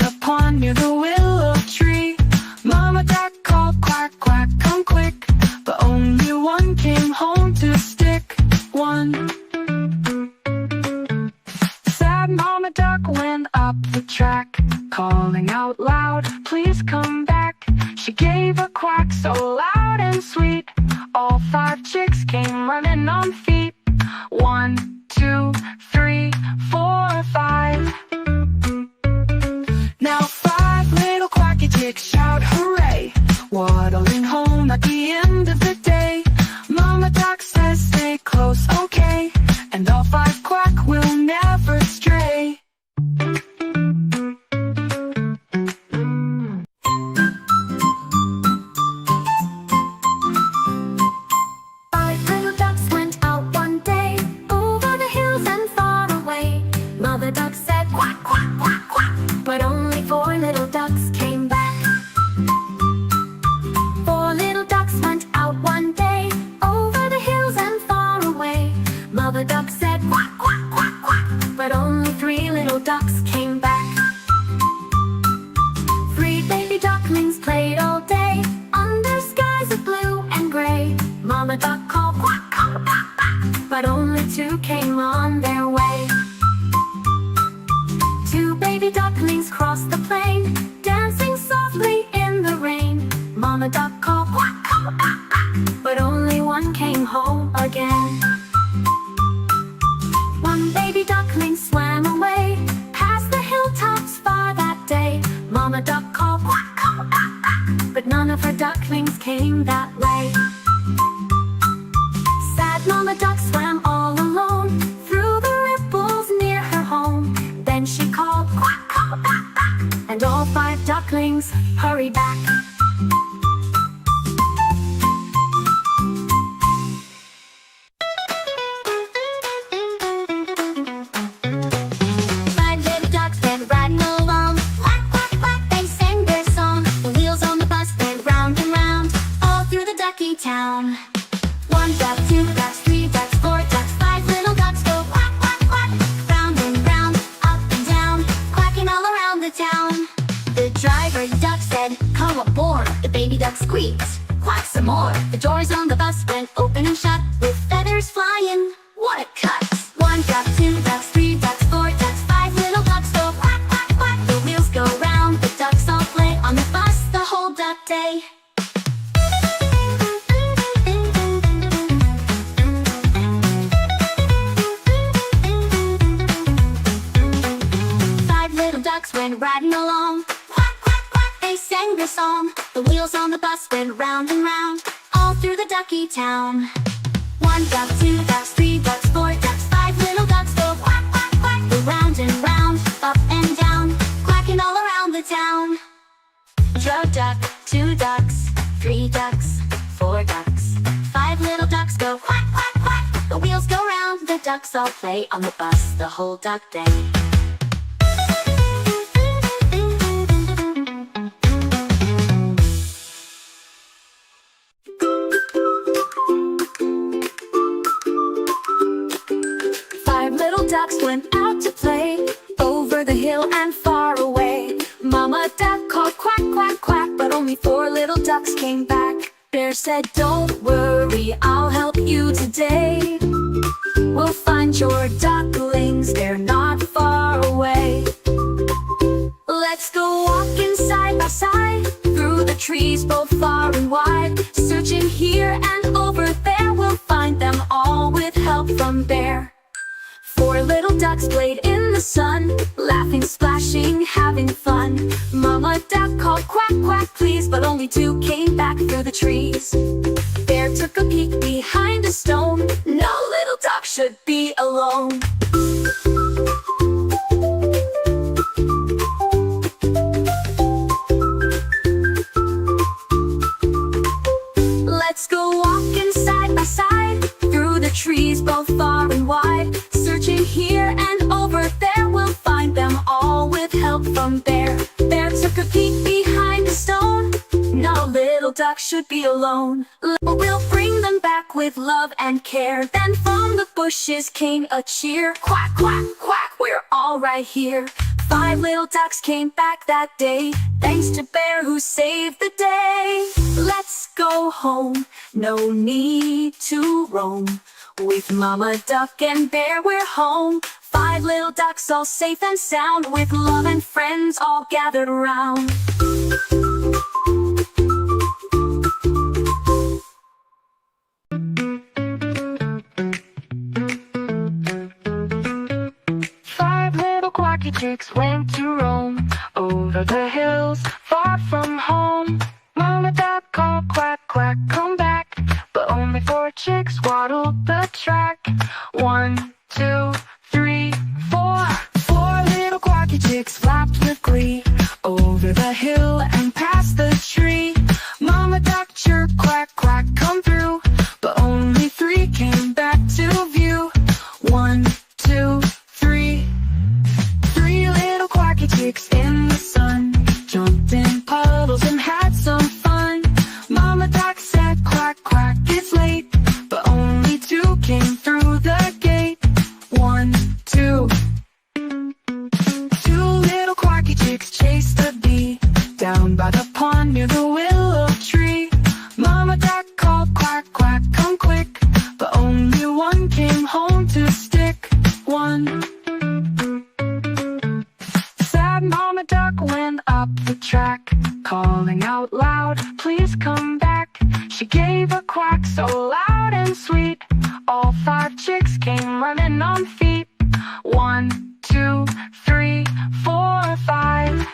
a pond near the willow tree. Mama Duck called, quack, quack, come quick. But only one came home to stick one. Sad Mama Duck went up the track, calling out loud, please come back. She gave a quack so loud and sweet, all 5 chicks came running on feet. 1, 2, 3, 4, 5. Now 5 little quacky chicks shout hooray, waddling home at the end of the day. Mama Duck says stay close, okay, and all 5 quack will never stray. But only 4 little ducks came back. 4 little ducks went out one day, over the hills and far away. Mother duck said quack, quack, quack, quack, but only 3 little ducks came back. 3 baby ducklings played all day, under skies of blue and gray. Mama duck called quack, quack, quack, quack, but only 2 came on their way. 2 baby ducklings crossed the plain, dancing softly in the rain. Mama duck called quack, quack, quack, quack, but only 1 came home again. 1 baby duckling swam away, past the hilltops far that day. Mama duck called quack, quack, quack, quack, but none of her ducklings came that way. Sad Mama duck swam all alone, through the ripples near her home. Then she called quack, quack, quack, quack, and all 5 ducklings hurried back. Five little ducks went riding along, quack, quack, quack, they sang their song. The wheels on the bus went round and round, all through the ducky town. 1 duck, 2 ducks, 3 ducks, 4 ducks, 5 little ducks go quack, quack, quack, round and round, up and down, quacking all around the town. The driver duck said, come aboard. The baby duck squeaked, quack some more. The doors on the bus went open and shut, with feathers flying, what a cut. 1 duck, 2 ducks, 3 ducks, 4 ducks, 5 little ducks go quack, quack, quack. The wheels go round, the ducks all play on the bus the whole duck day. 5 little ducks went riding along, quack, quack, quack, they sang their song. The wheels on the bus went round and round, all through the ducky town. 1 duck, 2 ducks, 3 ducks, 4 ducks, 5 little ducks go quack, quack, quack, go round and round, up and down, quacking all around the town. A duck, 2 ducks, 3 ducks, 4 ducks, 5 little ducks go quack, quack, quack. The wheels go round, the ducks all play on the bus the whole duck day. 5 little ducks went out to play, over the hill and far away. Mama duck called quack, quack, quack, but only 4 little ducks came back. Bear said, don't worry, I'll help you today. We'll find your ducklings, they're not far away. Let's go walking side by side, through the trees both far and wide. Searching here and over there, we'll find them all with help from Bear. 4 little ducks played in the sun, laughing, splashing, having fun. Mama duck called quack, quack, please, but only 2 came back through the trees. Bear took a peek behind a stone, no little duck should be alone. Let's go walking side by side, through the trees both far and wide. Searching here and over there, we'll find them all with help from Bear. Bear took a peek behind a stone, no little duck should be alone. We'll bring them back with love and care. Then from the bushes came a cheer, quack, quack, quack, we're all right here. 5 little ducks came back that day, thanks to Bear who saved the day. Let's go home, no need to roam. With Mama Duck and Bear we're home. 5 little ducks all safe and sound, with love and friends all gathered around. Quacky chicks went to roam over the hills far from home. Mama Duck called quack, quack, come back, but only 4 chicks waddled the track. 1, 2, 3, 4. 4 little quacky chicks flapped with glee over the hill and past the tree. Mama Duck chirped, quack, quack, come through, but only 3 came back to view. 1, 2, 3. 3 little quacky chicks in the sun jumped in puddles and had some fun. Mama Duck said, quack, quack, it's late, but only 2 came through the gate. 1, 2. 2 little quacky chicks chased a bee down by the pond near the willow tree. Mama Duck called, quack, quack, come quick, but only 1 came home to stick. 1. Mama Duck went up the track, calling out loud, please come back. She gave a quack so loud and sweet, all 5 chicks came running on feet. 1, 2, 3, 4, 5.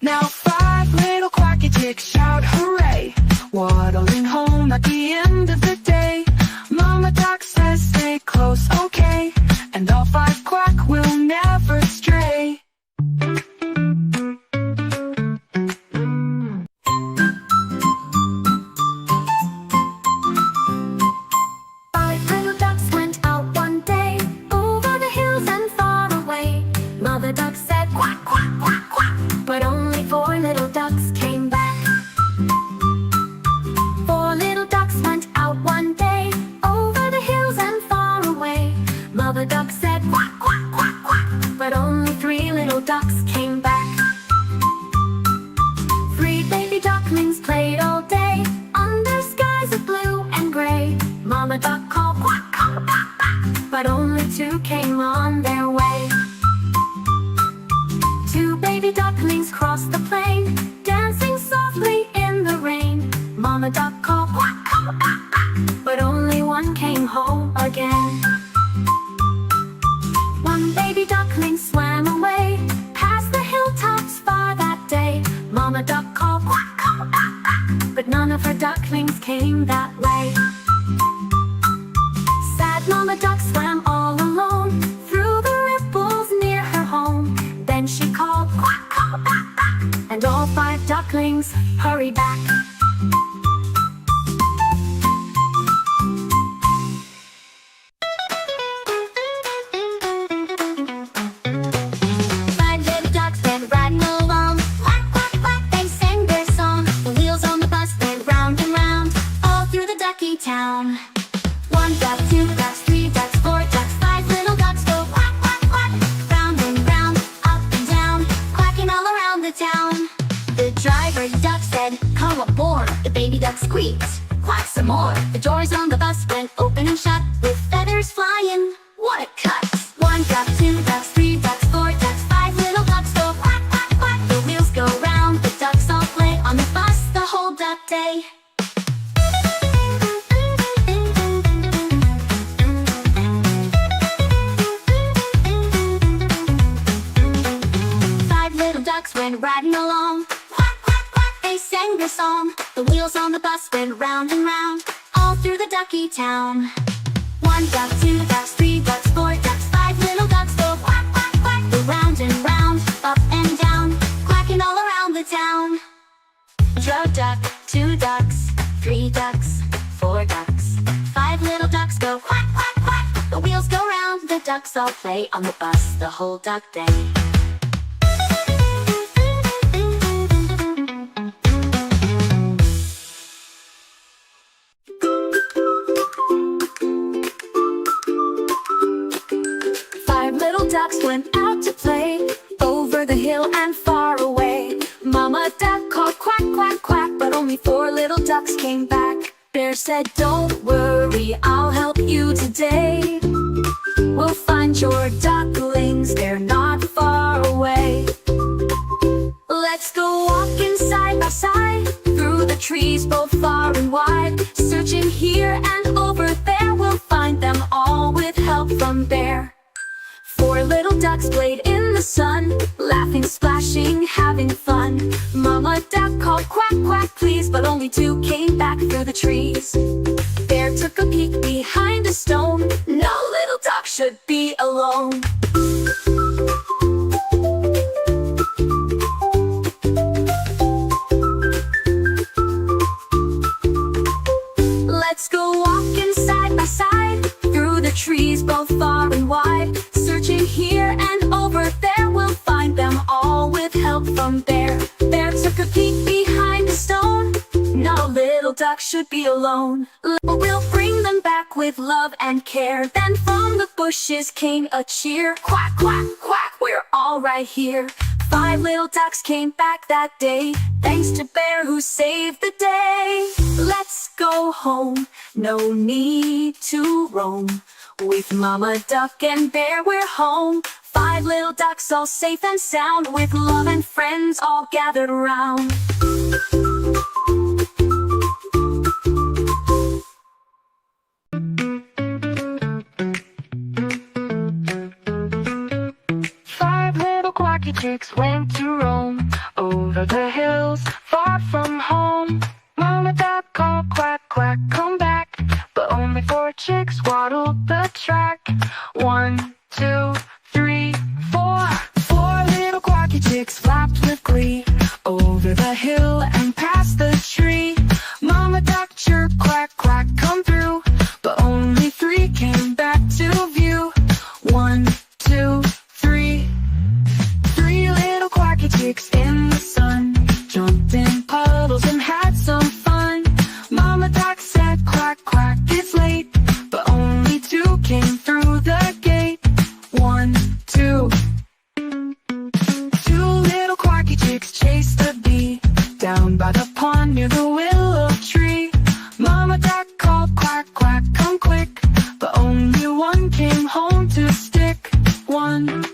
Now 5 little quacky chicks shout hooray, waddling home at the end of the day. Mama Duck says stay close, okay, and all 5 quack will never stray. But only 4 little ducks came back. 4 little ducks went out one day, over the hills and far away. Mother Duck said quack, quack, quack, quack, but only 3 little ducks came back. 3 baby ducklings played all day, under skies of blue and gray. Mama Duck called quack, quack, quack, quack, but only 2 came on their way. 2 baby ducklings crossed the plain, dancing softly in the rain. Mama Duck called quack, quack, quack, quack, but only 1 came home again. 1 baby duckling swam away, past the hilltops far that day. Mama Duck called quack, quack, quack, quack, but none of her ducklings came that way. Sad Mama Duck swam all alone, through the ripples near her home. Then she called quack, quack, quack, quack, and all 5 ducklings hurried back. Town. 1 duck, 2 ducks, 3 ducks, 4 ducks, 5 little ducks go quack, quack, quack, round and round, up and down, quacking all around the town. The driver duck said, come aboard. The baby duck squeaked, quack some more. The doors on the bus went open and shut, with feathers flying. What a cut! 1 duck, 2 ducks, 3 ducks, 4 ducks, 5 little ducks go quack, quack, quack. The wheels go round, the ducks all play on the bus the whole duck day. 5 little ducks went riding along, quack, quack, quack, they sang their song. The wheels on the bus went round and round, all through the ducky town. 1 duck, 2 ducks, 3 ducks, 4 ducks, 5 little ducks go quack, quack, quack, go round and round, up and down, quacking all around the town. A duck, 2 ducks, 3 ducks, 4 ducks, 5 little ducks go quack, quack, quack. The wheels go round, the ducks all play on the bus the whole duck day. Ducks went out to and far away. Mama duck called quack, quack, quack, but only 4 little ducks came back. Bear said, "Don't worry, I'll help you today. We'll find your ducklings, they're not far away. Let's go walking side by side through the trees both far and wide. Searching here and over there, we'll find them all with help from Bear." 4 little ducks played in the sun, laughing, splashing, having fun. Mama duck called quack, quack, please, but only 2 came back through the trees. Bear took a peek behind a stone. No little duck should be alone. Let's go walking side by side through the trees both far and wide. Searching here and over there, we'll find them all with help from Bear. Bear took a peek behind a stone. No little duck should be alone. We'll bring them back with love and care. Then from the bushes came a cheer. Quack, quack, quack, we're all right here. 5 little ducks came back that day, thanks to Bear who saved the day. Let's go home, no need to roam. With Mama Duck and Bear we're home. 5 little ducks all safe and sound, with love and friends all gathered around. Quacky chicks went to roam over the hills far from home. Mama duck called quack, quack, come back, but only 4 chicks waddled the track. 1, 2, 3, 4. 4 little quacky chicks flapped with glee over the hill and past the tree. Mama duck chirped, quack, quack, come through, but only 3 came back to view. 1, 2, 3. 3 little quacky chicks in the sun jumped in puddles and had some fun. Mama duck said, quack, quack, it's late, but only 2 came through the gate. 1, 2. 2 little quacky chicks chased a bee down by the pond near the willow tree. Mama duck called, quack, quack, come quick, but only 1 came home to stick. 1.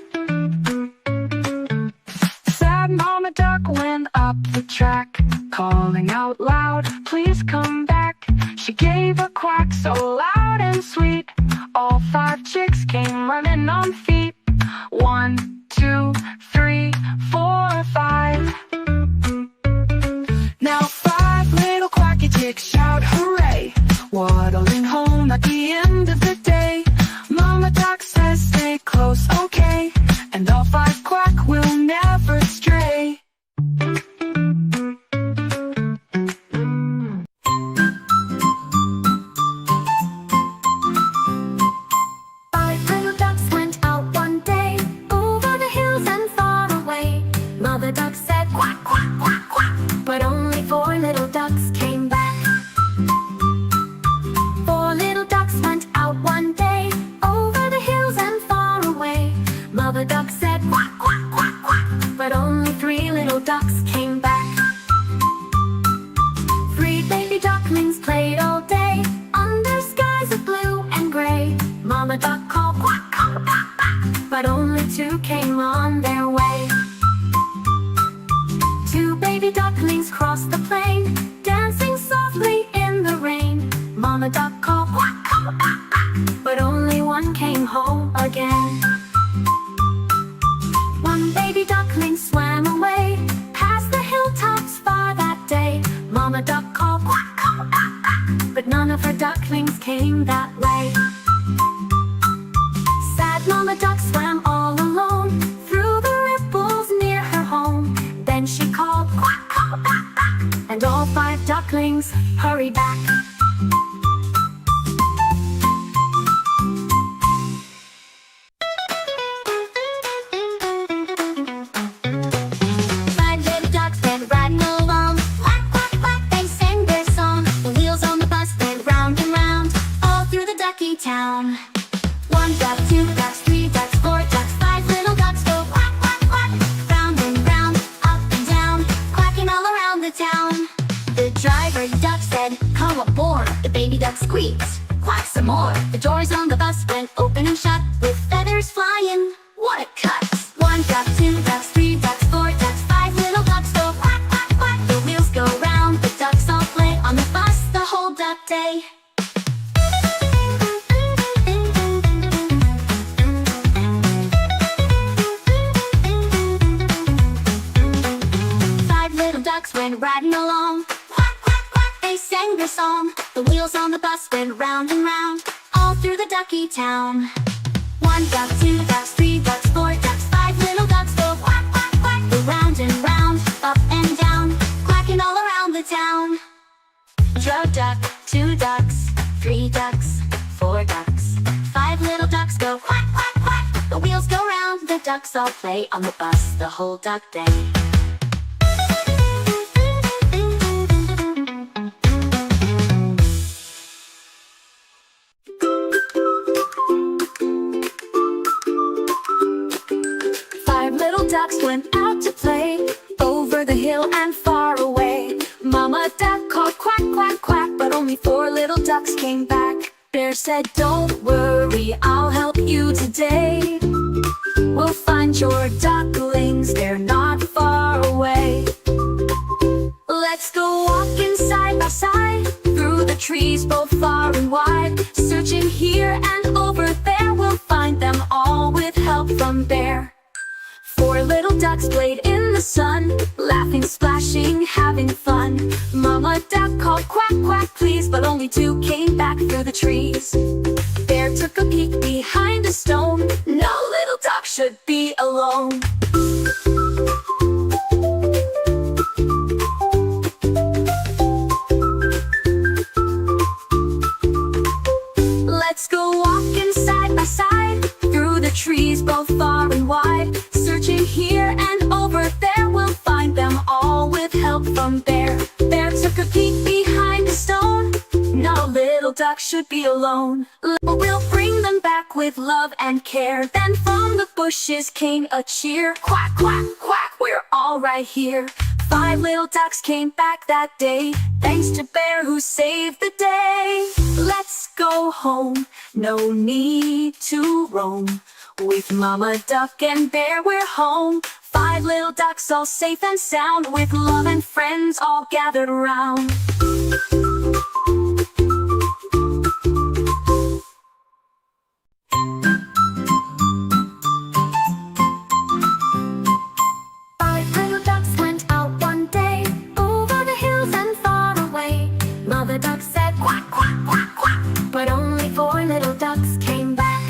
Mama duck went up the track, calling out loud, please come back. She gave a quack so loud and sweet, all 5 chicks came running on feet. 1, 2, 3, 4, 5. Now 5 little quacky chicks shout hooray, waddling home at the end of the day. Mama duck says stay close, okay, and all 5 quack will never stray. But only 4 little ducks came back. 4 little ducks went out one day, over the hills and far away. Mother duck said quack, quack, quack, quack, but only 3 little ducks came back. 3 baby ducklings played all day, under skies of blue and gray. Mama duck called quack, quack, quack, quack, but only 2 came on their way. 2 baby ducklings crossed the plain, dancing softly in the rain. Mama duck called quack, quack, quack, quack, but only 1 came home again. 1 baby duckling swam away, past the hilltops far that day. Mama duck called quack, quack, quack, quack, but none of her ducklings came that way. Sad Mama duck swam all alone, through the ripples near her home. Then she called quack, quack, quack, quack, and all 5 ducklings hurried back. Town. 1 duck, 2 ducks, 3 ducks, 4 ducks, 5 little ducks go quack, quack, quack, round and round. squeaks, quack some more. The doors on the bus went open and shut, with feathers flying. What a cut! 1 duck, 2 ducks, 3 ducks, 4 ducks, 5 little ducks go quack, quack, quack. The wheels go round, the ducks all play on the bus the whole duck day. 5 little ducks went riding along. Quack, quack, quack, they sang their song. The wheels on the bus went round and round, all through the ducky town. 1 duck, 2 ducks, 3 ducks, 4 ducks, 5 little ducks go quack, quack, quack. Go round and round, up and down, quacking all around the town. A duck, 2 ducks, 3 ducks, 4 ducks, 5 little ducks go quack, quack, quack. The wheels go round, the ducks all play on the bus the whole duck day. 5 little ducks went out to play, over the hill and far away. Mama duck called quack, quack, quack, but only 4 little ducks came back. Bear said, don't worry, I'll help you today. We'll find your ducklings, they're not far away. Let's go walking side by side, through the trees both far and wide. Searching here and over there, we'll find them all with help from Bear. 4 little ducks played in the sun, laughing, splashing, having fun. Mama duck called quack, quack, please, but only 2 came back through the trees. Bear took a peek behind a stone, no little duck should be alone. Let's go walking side by side, through the trees both far and wide. Searching here and over there, we'll find them all with help from Bear. Bear took a peek behind a stone, no little duck should be alone. We'll bring them back with love and care. Then from the bushes came a cheer. Quack, quack, quack, we're all right here. 5 little ducks came back that day, thanks to Bear who saved the day. Let's go home, no need to roam. With Mama Duck and Bear we're home. 5 little ducks all safe and sound, with love and friends all gathered around. Mother duck said quack, quack, quack, quack, but only 4 little ducks came back.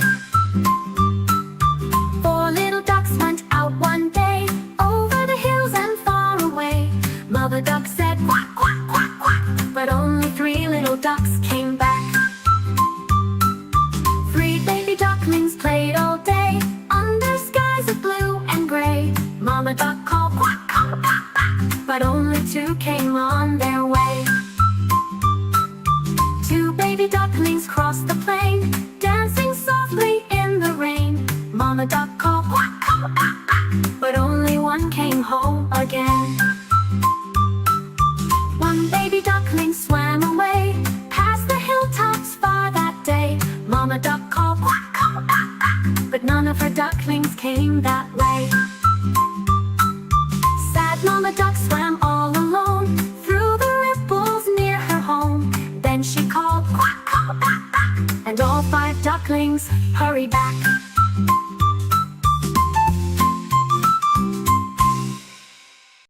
4 little ducks went out one day, over the hills and far away. Mother duck said quack, quack, quack, quack, but only 3 little ducks came back. 3 baby ducklings played all day, under skies of blue and gray. Mama duck called quack, quack, quack, quack, but only 2 came on their way. 2 baby ducklings crossed the plain, dancing softly in the rain. Mama duck called quack, quack, quack, quack, but only 1 came home again. 1 baby duckling swam away, past the hilltops far that day. Mama duck called quack, quack, quack, quack, but none of her ducklings came that way. Sad Mama duck swam all alone, through the ripples near her home. Then she called quack, quack, quack, quack, and all 5 ducklings hurried back.